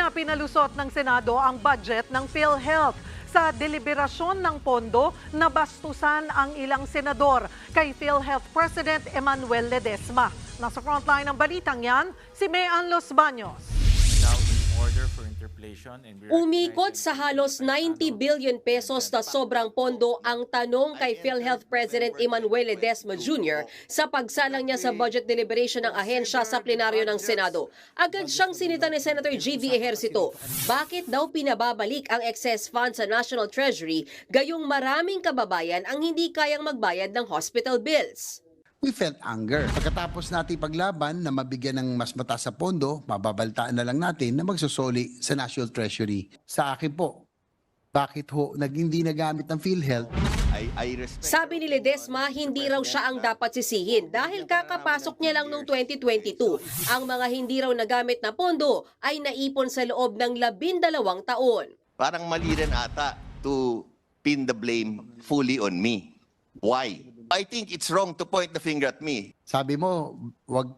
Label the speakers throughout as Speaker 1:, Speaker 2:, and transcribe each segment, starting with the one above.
Speaker 1: Kanina pinalusot ng Senado ang budget ng PhilHealth. Sa deliberasyon ng pondo, nabastusan ang ilang senador kay PhilHealth President Emmanuel Ledesma. Nasa frontline ng balitang yan, si Mean Los Baños.
Speaker 2: Umikot sa halos 90 billion pesos na sobrang pondo ang tanong kay PhilHealth President Emmanuel Ledesma Jr. sa pagsalang niya sa budget deliberation ng ahensya sa plenaryo ng Senado. Agad siyang sinita ni Senator G.V. Ejercito. Bakit daw pinababalik ang excess funds sa National Treasury gayong maraming kababayan ang hindi kayang magbayad ng hospital bills?
Speaker 3: We felt anger. Pagkatapos natin paglaban na mabigyan ng mas mataas sa pondo, mababaltaan na lang natin na magsusoli sa National Treasury. Sa akin po, bakit ho hindi nagamit ng PhilHealth?
Speaker 2: Sabi ni Ledesma, hindi raw siya ang dapat sisihin dahil kakapasok niya lang noong 2022. Ang mga hindi raw nagamit na pondo ay naipon sa loob ng 12 taon.
Speaker 4: Parang mali rin ata to pin the blame fully on me. Why? I think it's wrong to point the finger at me.
Speaker 3: Sabi mo, wag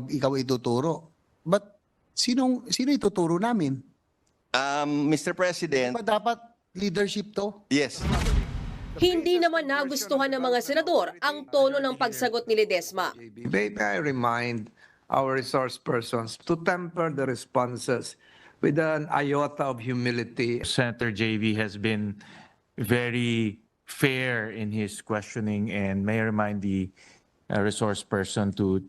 Speaker 3: ikaw ituturo. But sino ituturo namin?
Speaker 4: Mr. President,
Speaker 3: Ba dapat leadership to?
Speaker 4: yes.
Speaker 2: Hindi naman nagustuhan ng mga senador ang tono ng pagsagot ni Ledesma.
Speaker 5: May I remind our resource persons to temper the responses with an iota of humility.
Speaker 6: Senator JV has been very fair in his questioning, and may I remind the resource person to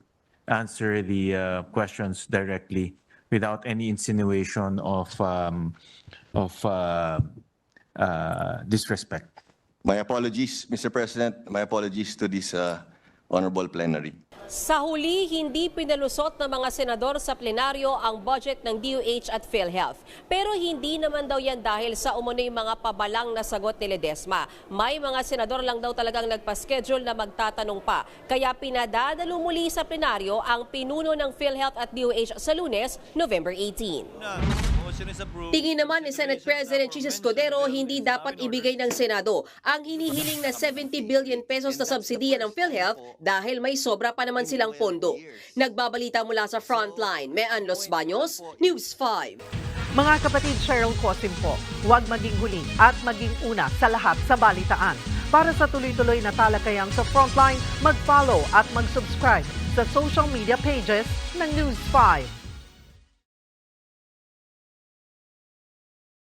Speaker 6: answer the questions directly without any insinuation of disrespect.
Speaker 4: My apologies, Mr. President. My apologies to this honorable plenary.
Speaker 2: Sa huli, hindi pinalusot ng mga senador sa plenaryo ang budget ng DOH at PhilHealth. Pero hindi naman daw yan dahil sa umunoy mga pabalang na sagot ni Ledesma. May mga senador lang daw talagang nagpa-schedule na magtatanong pa. Kaya pinadadalo muli sa plenaryo ang pinuno ng PhilHealth at DOH sa Lunes, November 18. Tingin naman ni Senate President Chis Escudero, hindi dapat ibigay ng Senado ang hinihiling na 70 billion pesos na subsidiya ng PhilHealth dahil may sobra pa naman silang pondo. Nagbabalita mula sa Frontline, Mean Los Baños, News 5.
Speaker 1: Mga kapatid, Cheryl Cosim po, huwag maging huli at maging una sa lahat sa balitaan. Para sa tuloy-tuloy na talakayang sa Frontline, mag-follow at mag-subscribe sa social media pages ng News 5.